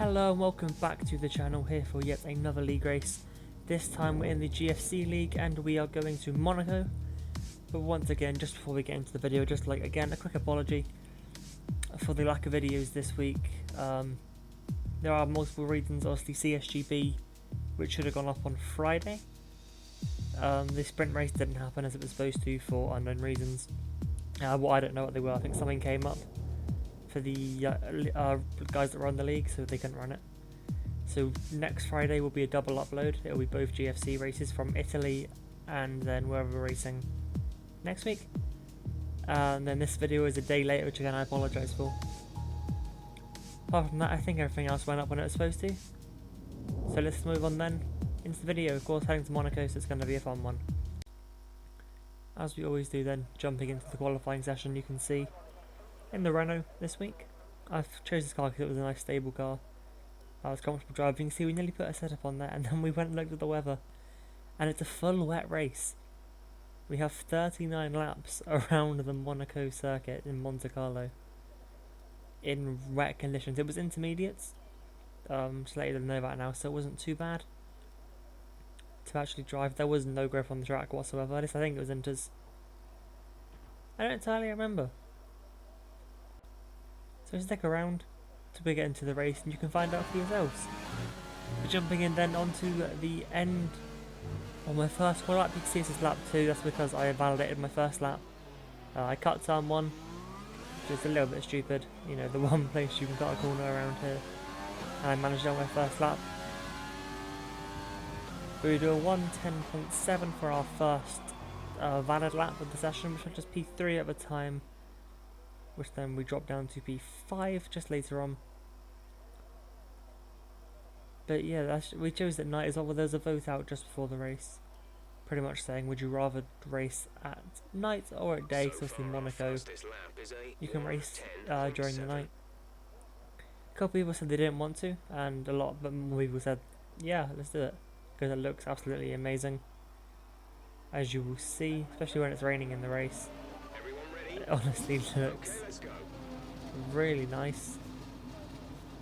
Hello and welcome back to the channel, here for yet another league race. This time we're in the GFC league and we are going to Monaco. But once again, just before we get into the video, just like again a quick apology for the lack of videos this week. There are multiple reasons. Obviously CSGB, which should have gone up on Friday. The sprint race didn't happen as it was supposed to for unknown reasons. Well, I don't know what they were. I think something came up for the guys that run the league, so they couldn't run it. So next Friday will be a double upload. It'll be both GFC races from Italy and then wherever we're racing next week. And then this video is a day later, which again I apologise for. Apart from that, I think everything else went up when it was supposed to. So let's move on then into the video. Of course, heading to Monaco, so it's going to be a fun one. As we always do then, jumping into the qualifying session, you can see in the Renault this week. I've chosen this car because it was a nice stable car. I was comfortable driving. You can see we nearly put a setup on there, and then we went and looked at the weather. And it's a full wet race. We have 39 laps around the Monaco circuit in Monte Carlo in wet conditions. It was intermediates, just let you know that now, so it wasn't too bad to actually drive. There was no grip on the track whatsoever. At least I think it was inters. I don't entirely remember. So stick around till we get into the race and you can find out for yourselves. We're jumping in then onto the end on my first lap. You can see this is lap 2, that's because I validated my first lap. I cut turn 1, which is a little bit stupid, you know, the one place you can cut a corner around here. And I managed it on my first lap. We do a 1:10.7 for our first valid lap of the session, which was just P3 at the time, which then we dropped down to P5 just later on. But yeah, we chose at night as well. There was a vote out just before the race, pretty much saying would you rather race at night or at day. So obviously Monaco, you can race during the night. A couple people said they didn't want to, and a lot more people said yeah, let's do it, because it looks absolutely amazing, as you will see, especially when it's raining in the race. It honestly looks really nice.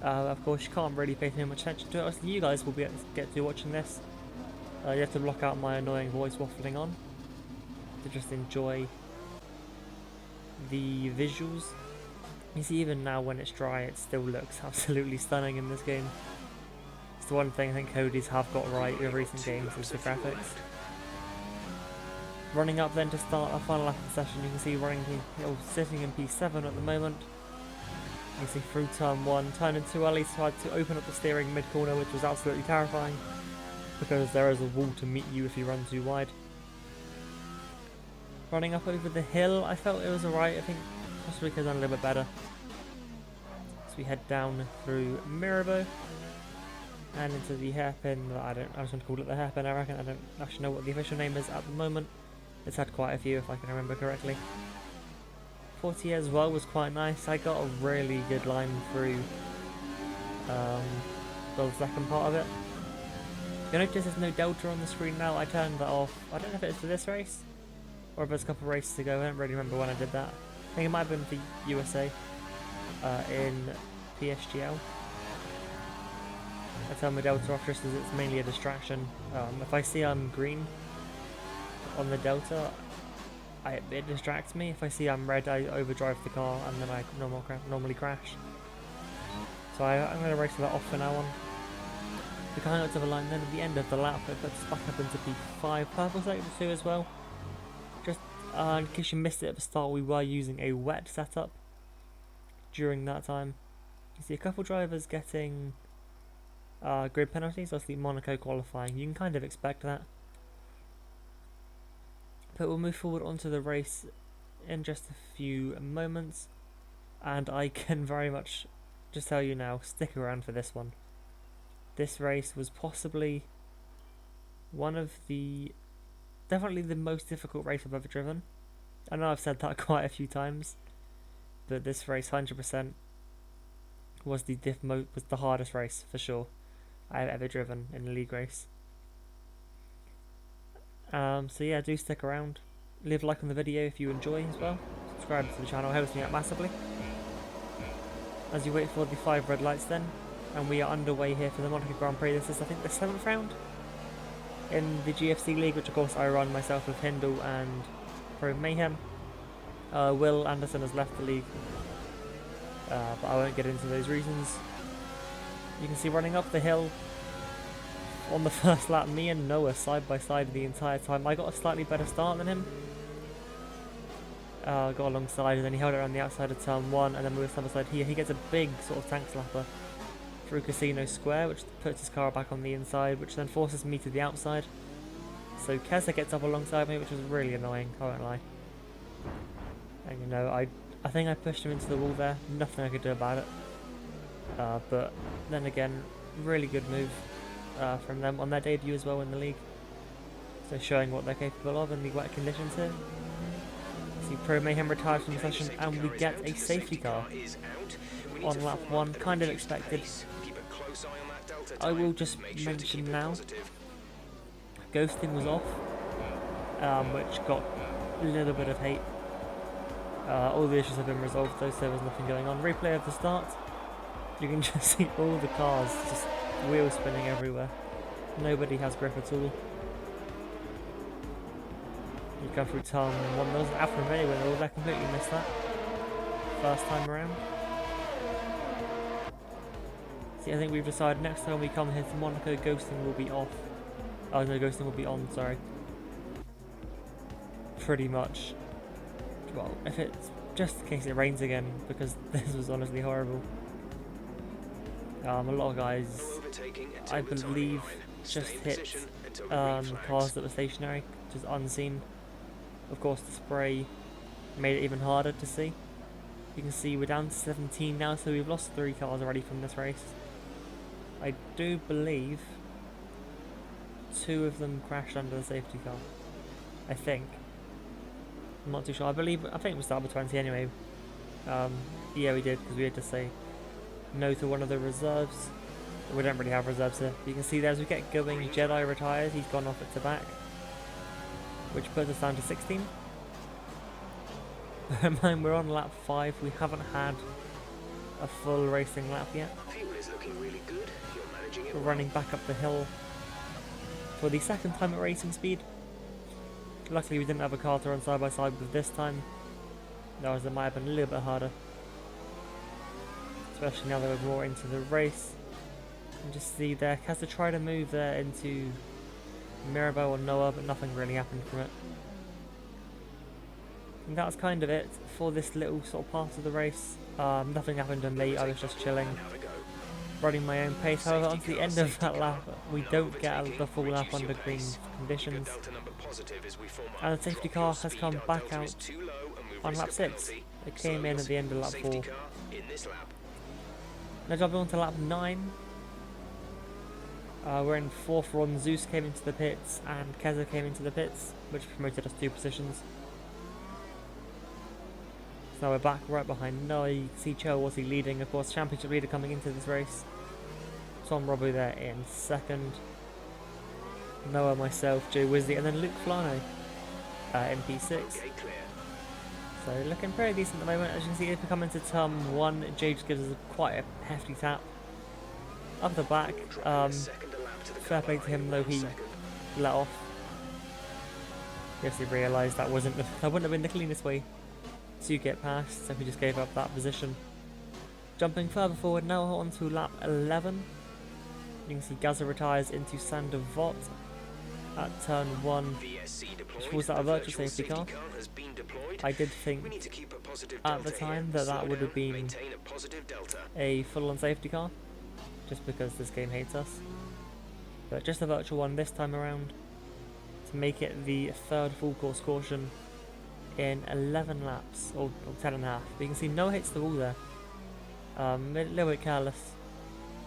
Of course, you can't really pay too much attention to it. Obviously, you guys will be able to get to watching this. You have to block out my annoying voice waffling on to just enjoy the visuals. You see, even now when it's dry, it still looks absolutely stunning in this game. It's the one thing I think Cody's have got right in recent games is the graphics. Running up then to start our final lap of the session, you can see sitting in P7 at the moment. You can see through turn 1, turning too early, so I had to open up the steering mid-corner, which was absolutely terrifying, because there is a wall to meet you if you run too wide. Running up over the hill, I felt it was alright. I think possibly could have done a little bit better. So we head down through Mirabeau and into the hairpin. I just want to call it the hairpin, I reckon. I don't actually know what the official name is at the moment. It's had quite a few if I can remember correctly. 40 as well was quite nice. I got a really good line through the second part of it. You'll notice there's no delta on the screen now. I turned that off. I don't know if it's for this race or if it's a couple of races ago. I don't really remember when I did that. I think it might have been for USA in PSGL. I turn my delta off just as it's mainly a distraction. If I see I'm green on the delta, it distracts me. If I see I'm red, I overdrive the car and then I normally crash. So I'm going to race that off from now on. The kind of the line then at the end of the lap, it puts us back up into P5. Purple sector 2 as well. Just in case you missed it at the start, we were using a wet setup during that time. You see a couple drivers getting grid penalties, obviously Monaco qualifying. You can kind of expect that. But we'll move forward onto the race in just a few moments, and I can very much just tell you now, stick around for this one. This race was possibly one of definitely the most difficult race I've ever driven. I know I've said that quite a few times, but this race 100% was the hardest race for sure I've ever driven in a league race. So yeah, do stick around. Leave a like on the video if you enjoy as well. Subscribe to the channel, helps me out massively. As you wait for the 5 red lights then, and we are underway here for the Monaco Grand Prix. This is, I think, the 7th round in the GFC League, which of course I run myself with Hindle and Pro Mayhem. Will Anderson has left the league, but I won't get into those reasons. You can see running up the hill on the first lap, me and Noah side by side the entire time. I got a slightly better start than him. Got alongside, and then he held it around the outside of turn 1, and then we were side by side here. He gets a big sort of tank slapper through Casino Square, which puts his car back on the inside, which then forces me to the outside. So Keza gets up alongside me, which was really annoying, I won't lie. And you know, I think I pushed him into the wall there, nothing I could do about it. But then again, really good move from them on their debut as well in the league. So showing what they're capable of in the wet conditions here. See Pro Mayhem retired from the session, and we get a safety car on lap 1, kind of expected. I will just mention now, ghosting was off, which got a little bit of hate. All the issues have been resolved though, so there was nothing going on. Replay of the start, you can just see all the cars just wheel spinning everywhere. Nobody has grip at all. You come through turn 1, there wasn't Alfa Romeo in all, I completely missed that first time around. See, I think we've decided next time we come here to Monaco, ghosting will be off. Oh no, ghosting will be on, sorry. Pretty much. Well, if it's just in case it rains again, because this was honestly horrible. A lot of guys, I believe, just hit cars that were stationary, just unseen. Of course, the spray made it even harder to see. You can see we're down to 17 now, so we've lost 3 cars already from this race. I do believe 2 of them crashed under the safety car. I think. I'm not too sure. I think we started with 20 anyway. Yeah, we did, because we had to say no to one of the reserves. We don't really have reserves here. You can see there as we get going, Jedi retires. He's gone off at the back, which puts us down to 16. And we're on lap 5. We haven't had a full racing lap yet. We're running back up the hill for the 2nd time at racing speed. Luckily we didn't have a car to run side by side with this time. Otherwise it might have been a little bit harder. Especially now that we're more into the race. And just see there, Keza tried to move there into Mirabel or Noah, but nothing really happened from it. And that's kind of it for this little sort of part of the race. Nothing happened to me, I was just chilling, running my own pace. However, onto the end of that lap, we don't get the full lap under green conditions. And the safety car has come back out on lap 6. It came in at the end of lap 4. Now jumping on to lap 9. We're in 4th run. Zeus came into the pits and Keza came into the pits, which promoted us 2 positions. So now we're back right behind Noah. You can see Chelsea leading, of course, championship leader coming into this race. Tom Robbo there in 2nd. Noah, myself, Joe Wisley, and then Luke Flano in P6. So looking pretty decent at the moment. As you can see, if we come into turn 1, Jay just gives us quite a hefty tap. Up the back, fair play to him though, he let off. Yes, he realised that wouldn't have been the cleanest way to get past, so he just gave up that position. Jumping further forward now onto lap 11. You can see Gaza retires into Sander Vought at turn 1, which was that a virtual safety car. I did think at the time that would have been a full-on safety car, just because this game hates us. But just a virtual one this time around, to make it the 3rd full course caution in 11 laps, or 10 and a half. But you can see Noah hits the wall there. A little bit careless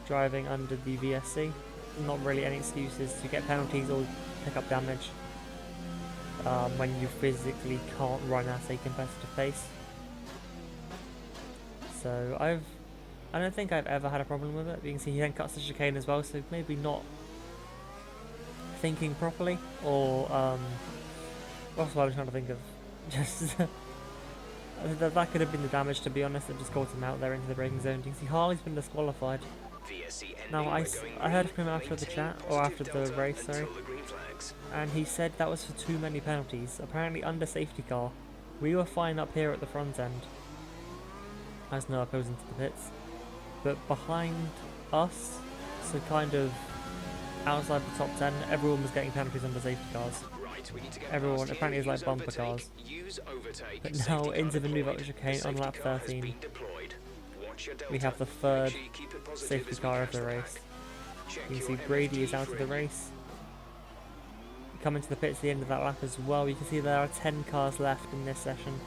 driving under the VSC. Not really any excuses to get penalties or pick up damage when you physically can't run at a competitive pace. So I don't think I've ever had a problem with it. You can see he then cuts the chicane as well, so maybe not thinking properly, or what's what I was trying to think of. Just that could have been the damage, to be honest, that just caught him out there into the braking zone. You can see Harley's been disqualified. Now I heard from him after the chat, or after the race, sorry, and he said that was for too many penalties. Apparently under safety car, we were fine up here at the front end, as Noah goes into the pits, but behind us, so kind of outside the top 10, everyone was getting penalties under safety cars. Everyone, apparently it's like bumper cars. But now into the new chicane on lap 13. We have the third safety car of the race. You can see Brady is out of the race. Coming to the pits at the end of that lap as well, you can see there are 10 cars left in this session.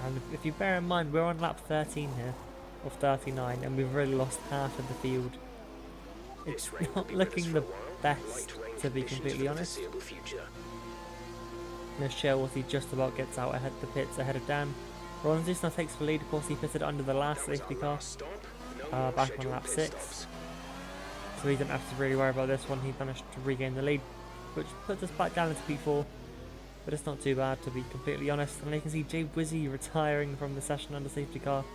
And if you bear in mind, we're on lap 13 here, of 39, and we've really lost half of the field. It's not looking the best, to be completely honest. Michelle, he just about gets out ahead of the pits, ahead of Dan. Ronzis now takes the lead. Of course, he pitted under the last safety car, back on lap 6. So he didn't have to really worry about this one. He managed to regain the lead, which puts us back down into P4. But it's not too bad, to be completely honest. And you can see Jay Wizzy retiring from the session under safety car.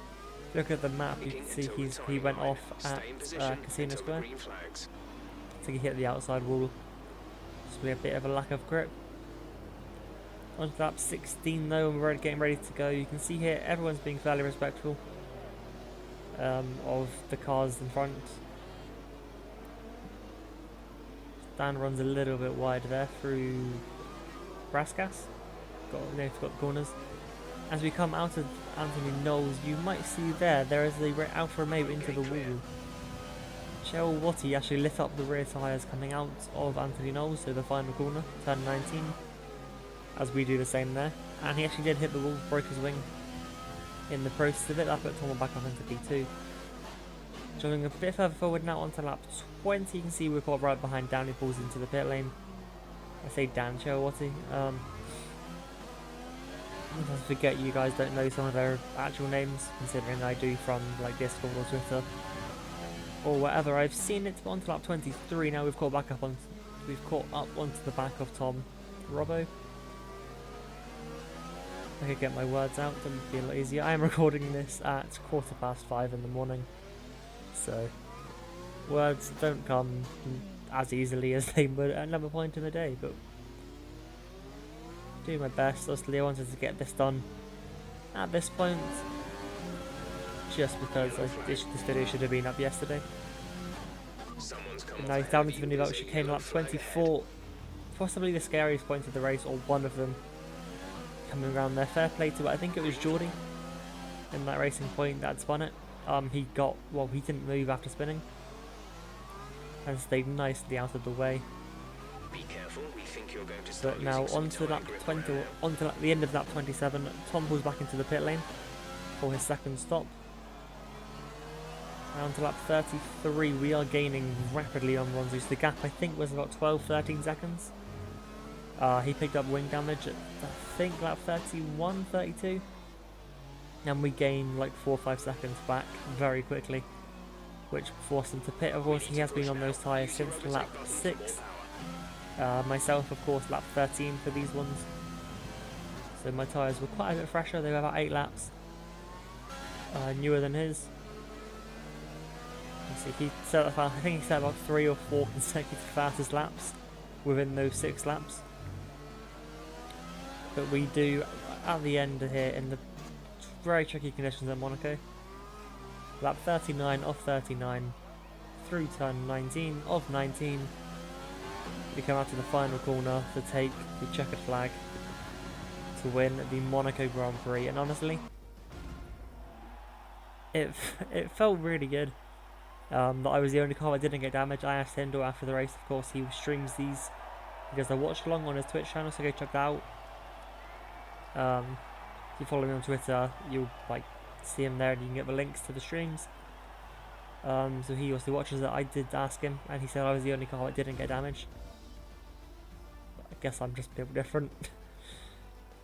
Look at the map, you can see he went off at Casino Square. So he hit the outside wall. Just a bit of a lack of grip. On to lap 16 though, and we're getting ready to go. You can see here everyone's being fairly respectful of the cars in front. Dan runs a little bit wide there through Braskas. Got corners. As we come out of Anthony Knowles, you might see there is the Alfa Romeo into the wall. Cheryl Watty actually lit up the rear tyres coming out of Anthony Knowles, so the final corner, turn 19. As we do the same there, and he actually did hit the wall, broke his wing in the process of it. That put Tom back up into P2. Jumping a bit further forward now onto lap 20, you can see we're caught right behind Dan, who pulls into the pit lane. I say Dan Chilwatty. I forget you guys don't know some of their actual names, considering I do from like Discord or Twitter or whatever. I've seen it onto lap 23 now. We've caught up onto the back of Tom Robbo. I could get my words out, that would be a lot easier. I am recording this at 5:15 in the morning, so words don't come as easily as they would at another point in the day, but do my best. Obviously I wanted to get this done at this point, just because this video should have been up yesterday. And now he's down into the new chicane, lap 24, possibly the scariest point of the race, or one of them. Coming around there, fair play to it. I think it was Geordie in that racing point that spun it. He didn't move after spinning and stayed nicely out of the way. But now onto lap 20, onto the end of lap 27, Tom pulls back into the pit lane for his second stop. Now onto lap 33, we are gaining rapidly on Ronzus. The gap I think was about 12-13 seconds. He picked up wing damage at, I think, lap 31, 32. And we gain like 4 or 5 seconds back very quickly, which forced him to pit. Of course, he has been on those tyres since lap 6. Myself, of course, lap 13 for these ones. So my tyres were quite a bit fresher. They were about 8 laps newer than his. You see, I think he set about 3 or 4 consecutive fastest laps within those 6 laps. But we do, at the end here, in the very tricky conditions at Monaco, lap 39 off 39, through turn 19 of 19, we come out to the final corner to take the checkered flag to win the Monaco Grand Prix. And honestly, it felt really good that I was the only car that didn't get damaged. I asked Hindle after the race, of course, he streams these because I watched along on his Twitch channel, so go check that out. If you follow me on Twitter, you'll see him there, and you can get the links to the streams. So he also watches it. I did ask him, and he said I was the only car that didn't get damaged. I guess I'm just a bit different.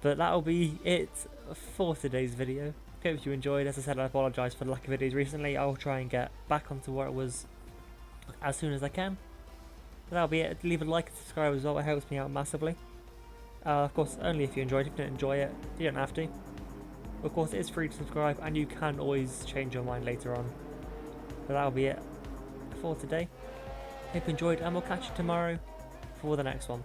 But that'll be it for today's video. Hope you enjoyed. As I said, I apologise for the lack of videos recently. I'll try and get back onto where it was as soon as I can. But that'll be it. Leave a like and subscribe as well, it helps me out massively. Of course, only if you enjoyed it. If you didn't enjoy it, you don't have to. Of course, it is free to subscribe, and you can always change your mind later on. But that'll be it for today. Hope you enjoyed, and we'll catch you tomorrow for the next one.